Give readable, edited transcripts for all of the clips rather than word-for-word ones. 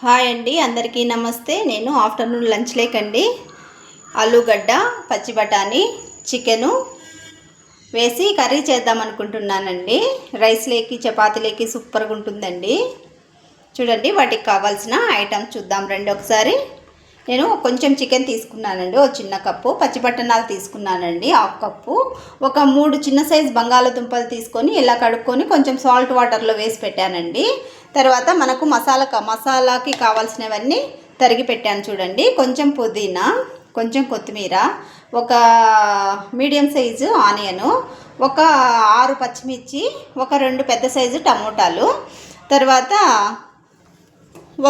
Hi అండి, అందరికీ నమస్తే. నేను ఆఫ్టర్నూన్ లంచ్ లేకండి ఆలుగడ్డ, పచ్చి బఠానీ, చికెను వేసి కర్రీ చేద్దాం అనుకుంటున్నానండి. రైస్ లేకి చపాతీలేకి సూపర్గా ఉంటుందండి. చూడండి, వాటికి కావాల్సిన ఐటమ్స్ చూద్దాం రండి ఒకసారి. నేను కొంచెం చికెన్ తీసుకున్నానండి, ఒక చిన్న కప్పు. పచ్చి బఠానీలు తీసుకున్నానండి, హాఫ్ కప్పు. ఒక 3 చిన్న సైజు బంగాళదుంపలు తీసుకొని ఇలా కడుక్కొని కొంచెం సాల్ట్ వాటర్లో వేసి పెట్టానండి. తర్వాత మనకు మసాలాకి కావాల్సినవన్నీ తరిగి పెట్టాను చూడండి. కొంచెం పుదీనా, కొంచెం కొత్తిమీర, ఒక మీడియం సైజు ఆనియను, ఒక 6 పచ్చిమిర్చి, ఒక 2 పెద్ద సైజు టమోటాలు, తర్వాత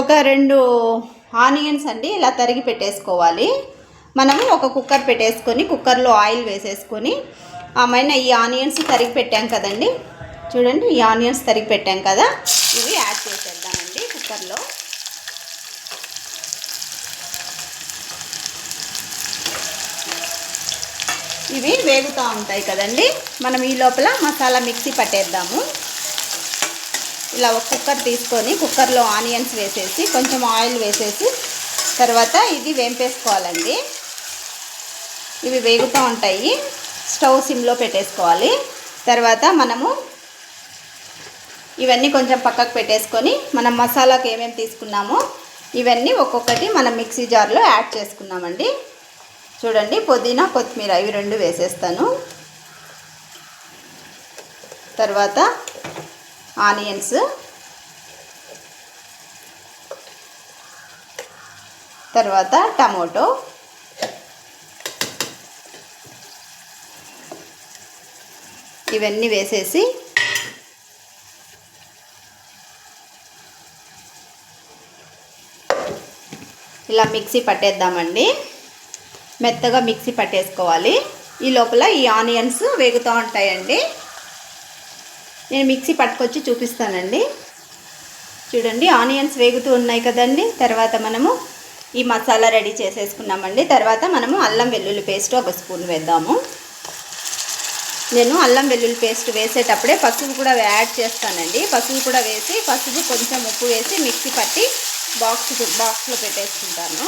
ఒక 2 ఆనియన్స్ అండి ఇలా తరిగి పెట్టేసుకోవాలి. మనము ఒక కుక్కర్ పెట్టేసుకొని కుక్కర్లో ఆయిల్ వేసేసుకొని ఈ ఆనియన్స్ తరిగి పెట్టాం కదండి. చూడండి, ఈ ఆనియన్స్ తరిగి పెట్టాం కదా, ఇవి యాడ్ చేసేద్దామండి కుక్కర్లో. ఇవి వేగుతూ ఉంటాయి కదండి, మనం ఈ లోపల మసాలా మిక్సీ పట్టేద్దాము. ఇలా ఒక కుక్కర్ తీసుకొని కుక్కర్లో ఆనియన్స్ వేసేసి కొంచెం ఆయిల్ వేసేసి తర్వాత ఇది వేంపేసుకోవాలండి. ఇవి వేగుతూ ఉంటాయి, స్టవ్ సిమ్లో పెట్టేసుకోవాలి. తర్వాత మనము ఇవన్నీ కొంచెం పక్కకు పెట్టేసుకొని మనం మసాలాకి ఏమేమి తీసుకున్నామో ఇవన్నీ ఒక్కొక్కటి మనం మిక్సీ జార్లో యాడ్ చేసుకున్నామండి. చూడండి, పుదీనా, కొత్తిమీర ఇవి 2 వేసేస్తాను. తర్వాత ఆనియన్స్, తర్వాత టమోటో, ఇవన్నీ వేసేసి ఇలా మిక్సీ పట్టేద్దామండి. మెత్తగా మిక్సీ పట్టేసుకోవాలి. ఈ లోపల ఈ ఆనియన్స్ వేగుతూ ఉంటాయండి. నేను మిక్సీ పట్టుకొచ్చి చూపిస్తానండి. చూడండి, ఆనియన్స్ వేగుతూ ఉన్నాయి కదండి. తర్వాత మనము ఈ మసాలా రెడీ చేసేసుకున్నామండి. తర్వాత మనము అల్లం వెల్లుల్లి పేస్ట్ ఒక స్పూన్ వేద్దాము. నేను అల్లం వెల్లుల్లి పేస్ట్ వేసేటప్పుడే పసుపు కూడా యాడ్ చేస్తానండి. పసుపు కూడా వేసి పసుపు కొంచెం ఉప్పు వేసి మిక్సీ పట్టి బాక్స్లో పెట్టేసుకుంటాను.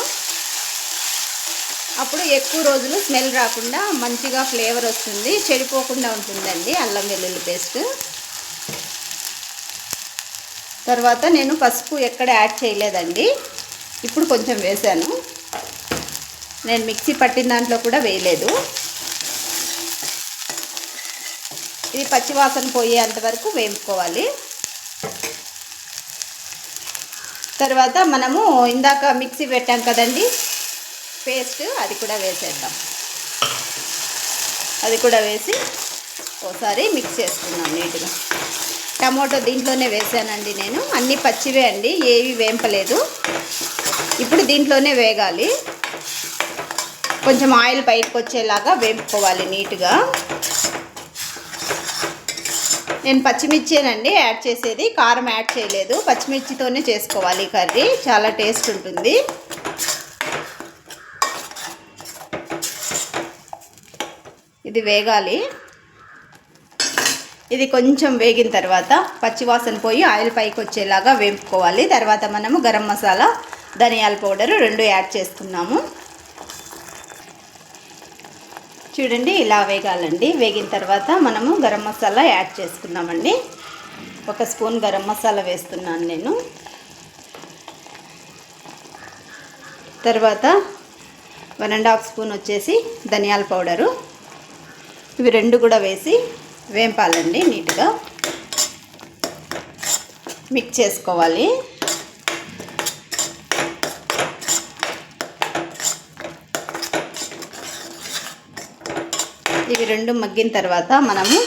అప్పుడు ఎక్కువ రోజులు స్మెల్ రాకుండా మంచిగా ఫ్లేవర్ వస్తుంది, చెడిపోకుండా ఉంటుందండి అల్లం వెల్లుల్లి పేస్ట్. తర్వాత నేను పసుపు ఎక్కడ యాడ్ చేయలేదండి, ఇప్పుడు కొంచెం వేసాను. నేను మిక్సీ పట్టిన దాంట్లో కూడా వేయలేదు. ఇది పచ్చివాసన పోయేంత వరకు వేపుకోవాలి. తర్వాత మనము ఇందాక మిక్సీ పెట్టాం కదండి పేస్ట్, అది కూడా వేసేద్దాం. అది కూడా వేసి ఒకసారి మిక్స్ చేసుకున్నాం నీట్గా. టమోటో దీంట్లోనే వేసానండి నేను, అన్నీ పచ్చివే అండి, ఏవి వేంపలేదు. ఇప్పుడు దీంట్లోనే వేగాలి, కొంచెం ఆయిల్ బయటకు వచ్చేలాగా వేపుకోవాలి నీట్గా. నేను పచ్చిమిర్చేనండి యాడ్ చేసేది, కారం యాడ్ చేయలేదు. పచ్చిమిర్చితోనే చేసుకోవాలి కర్రీ, చాలా టేస్ట్ ఉంటుంది. ఇది వేగాలి. ఇది కొంచెం వేగిన తర్వాత పచ్చివాసన పోయి ఆయిల్ పైకి వచ్చేలాగా వేపుకోవాలి. తర్వాత మనము గరం మసాలా, ధనియాల పౌడర్ 2 యాడ్ చేసుకున్నాము. చూడండి, ఇలా వేగాలండి. వేగిన తర్వాత మనము గరం మసాలా యాడ్ చేసుకున్నామండి. 1 స్పూన్ గరం మసాలా వేస్తున్నాను నేను. తర్వాత 1.5 స్పూన్ వచ్చేసి ధనియాల పౌడరు. ఇవి 2 కూడా వేసి వేంపాలండి. నీట్గా మిక్స్ చేసుకోవాలి. ఇవి 2 మగ్గిన తర్వాత మనము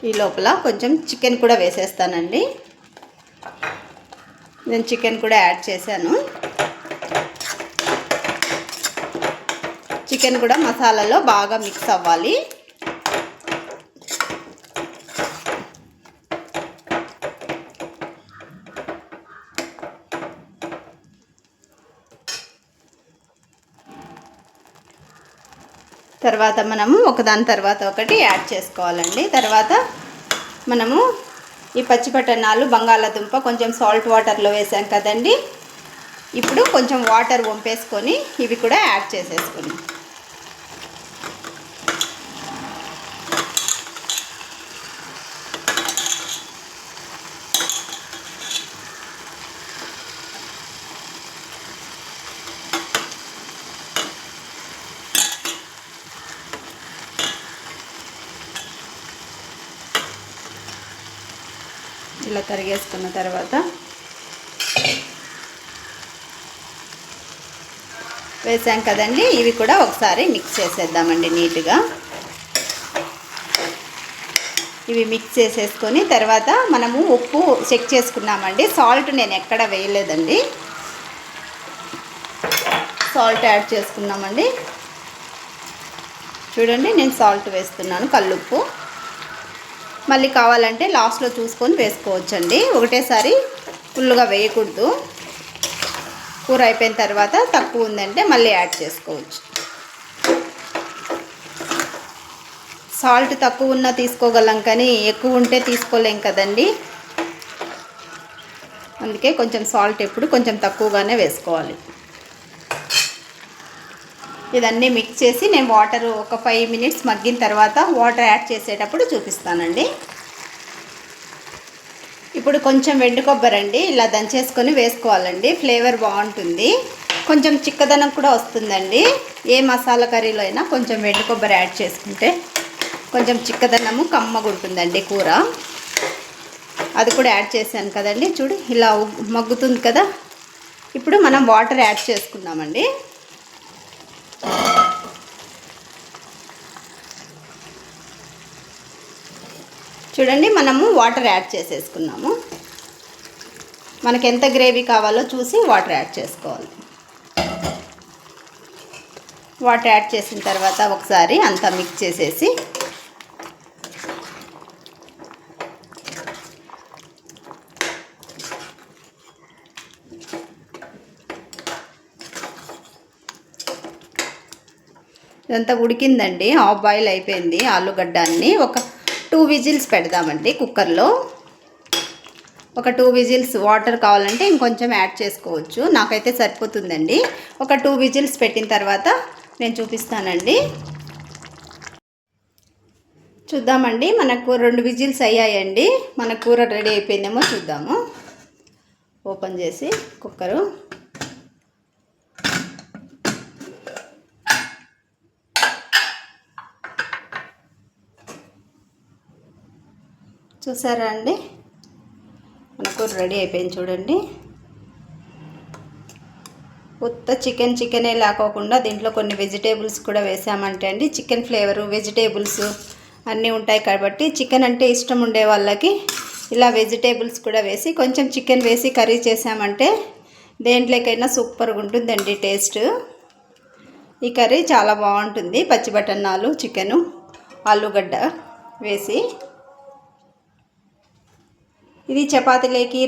ఈ లోపల కొంచెం చికెన్ కూడా వేసేస్తానండి. నేను చికెన్ కూడా యాడ్ చేశాను. చికెన్ కూడా మసాలాలో బాగా మిక్స్ అవ్వాలి. తర్వాత మనము ఒకదాని తర్వాత ఒకటి యాడ్ చేసుకోవాలండి. తర్వాత మనము ఈ పచ్చి బఠానాలు బంగాళాదుంప కొంచెం సాల్ట్ వాటర్లో వేసాం కదండి. ఇప్పుడు కొంచెం వాటర్ వంపేసుకొని ఇవి కూడా యాడ్ చేసేసుకున్నాం. ఇలా తరిగేసుకున్న తర్వాత వేసాం కదండి. ఇవి కూడా ఒకసారి మిక్స్ చేసేద్దామండి నీట్గా. ఇవి మిక్స్ చేసేసుకొని తర్వాత మనము ఉప్పు చెక్ చేసుకున్నామండి. సాల్ట్ నేను ఎక్కడ వేయలేదండి, సాల్ట్ యాడ్ చేసుకున్నామండి. చూడండి, నేను సాల్ట్ వేస్తున్నాను, కల్లుప్పు. మళ్ళీ కావాలంటే లాస్ట్లో చూసుకొని వేసుకోవచ్చండి, ఒకటేసారి ఫుల్గా వేయకూడదు. కూర అయిపోయిన తర్వాత తక్కువ ఉందంటే మళ్ళీ యాడ్ చేసుకోవచ్చు. సాల్ట్ తక్కువ ఉన్నా తీసుకోగలం, కానీ ఎక్కువ ఉంటే తీసుకోలేం కదండి. అందుకే కొంచెం సాల్ట్ ఎప్పుడు కొంచెం తక్కువగానే వేసుకోవాలి. ఇదన్నీ మిక్స్ చేసి నేను వాటర్ ఒక 5 మినిట్స్ మగ్గిన తర్వాత వాటర్ యాడ్ చేసేటప్పుడు చూపిస్తానండి. ఇప్పుడు కొంచెం వెండి కొబ్బరి అండి ఇలా దంచేసుకొని వేసుకోవాలండి, ఫ్లేవర్ బాగుంటుంది. కొంచెం చిక్కదనం కూడా వస్తుందండి. ఏ మసాలా కర్రీలో అయినా కొంచెం వెండి కొబ్బరి యాడ్ చేసుకుంటే కొంచెం చిక్కదనము కమ్మగా ఉంటుందండి కూర. అది కూడా యాడ్ చేశాను కదండి. చూడు, ఇలా మగ్గుతుంది కదా. ఇప్పుడు మనం వాటర్ యాడ్ చేసుకుందామండి. చూడండి, మనము వాటర్ యాడ్ చేసేసుకున్నాము. మనకు ఎంత గ్రేవీ కావాలో చూసి వాటర్ యాడ్ చేసుకోవాలి. వాటర్ యాడ్ చేసిన తర్వాత ఒకసారి అంతా మిక్స్ చేసేసి ఇదంతా ఉడికిందండి, హాఫ్ బాయిల్ అయిపోయింది. ఆలుగడ్డ అన్ని ఒక 2 విజిల్స్ పెడదామండి కుక్కర్లో. ఒక 2 విజిల్స్. వాటర్ కావాలంటే ఇంకొంచెం యాడ్ చేసుకోవచ్చు, నాకైతే సరిపోతుందండి. ఒక 2 విజిల్స్ పెట్టిన తర్వాత నేను చూపిస్తానండి. చూద్దామండి, మనకు 2 విజిల్స్ అయ్యాయండి. మన కూర రెడీ అయిపోయిందేమో చూద్దాము. ఓపెన్ చేసి కుక్కరు చూసారా అండి, మన కూర రెడీ అయిపోయింది. చూడండి, ఉత్త చికెనే లేకోకుండా దీంట్లో కొన్ని వెజిటేబుల్స్ కూడా వేసామంటే అండి, చికెన్ ఫ్లేవరు వెజిటేబుల్స్ అన్నీ ఉంటాయి కాబట్టి చికెన్ అంటే ఇష్టం ఉండే వాళ్ళకి ఇలా వెజిటేబుల్స్ కూడా వేసి కొంచెం చికెన్ వేసి కర్రీ చేసామంటే దేంట్లోకైనా సూపర్గా ఉంటుందండి టేస్ట్. ఈ కర్రీ చాలా బాగుంటుంది. పచ్చి బఠానాలు, చికెను, ఆలుగడ్డ వేసి. ఇది చపాతీలేకి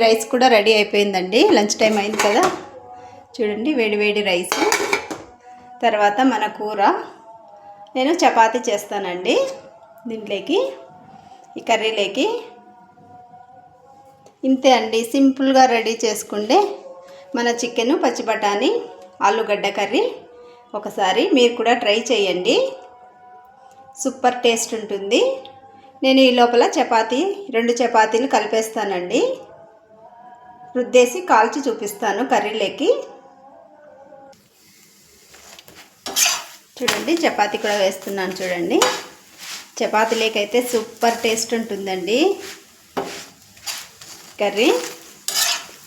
రైస్ కూడా రెడీ అయిపోయిందండి. లంచ్ టైం అయింది కదా. చూడండి, వేడి వేడి రైస్, తర్వాత మన కూర. నేను చపాతీ చేస్తానండి దీంట్లోకి, ఈ కర్రీలోకి. ఇంతే అండి, సింపుల్గా రెడీ చేసుకుంటే మన చికెను, పచ్చి బఠానీ, ఆలుగడ్డ కర్రీ. ఒకసారి మీరు కూడా ట్రై చేయండి, సూపర్ టేస్ట్ ఉంటుంది. నేను ఈ లోపల 2 చపాతీలు కలిపేస్తానండి, రుద్దేసి కాల్చి చూపిస్తాను కర్రీలోకి. చూడండి, చపాతీ కూడా వేస్తున్నాను. చూడండి, చపాతీలోకి అయితే సూపర్ టేస్ట్ ఉంటుందండి కర్రీ.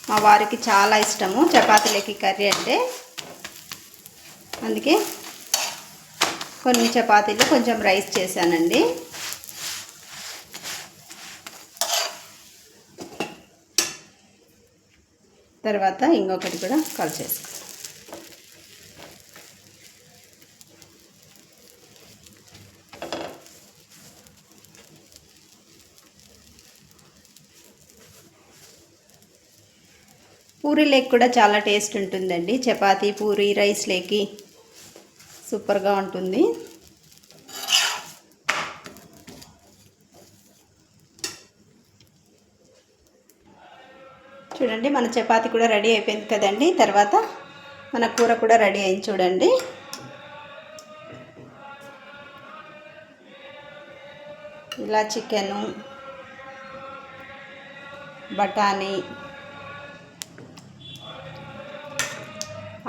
మా వారికి చాలా ఇష్టము చపాతీలోకి కర్రీ అంటే, అందుకే కొన్ని చపాతీలు కొంచెం రైస్ చేశానండి. తర్వాత ఇంకొకటి కూడా కలిపేసుకో. పూరీలోకి కూడా చాలా టేస్ట్ ఉంటుందండి. చపాతీ, పూరీ, రైస్లోకి సూపర్గా ఉంటుంది. చూడండి మన చపాతీ కూడా రెడీ అయిపోయింది కదండి. తర్వాత మన కూర కూడా రెడీ అయింది చూడండి. ఇలా చికెను, బఠానీ,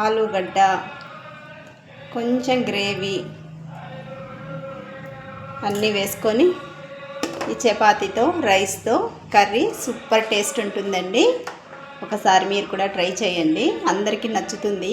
ఆలుగడ్డ, కొంచెం గ్రేవీ అన్నీ వేసుకొని ఈ చపాతీతో రైస్తో కర్రీ సూపర్ టేస్ట్ ఉంటుందండి. ఒకసారి మీరు కూడా ట్రై చేయండి, అందరికీ నచ్చుతుంది.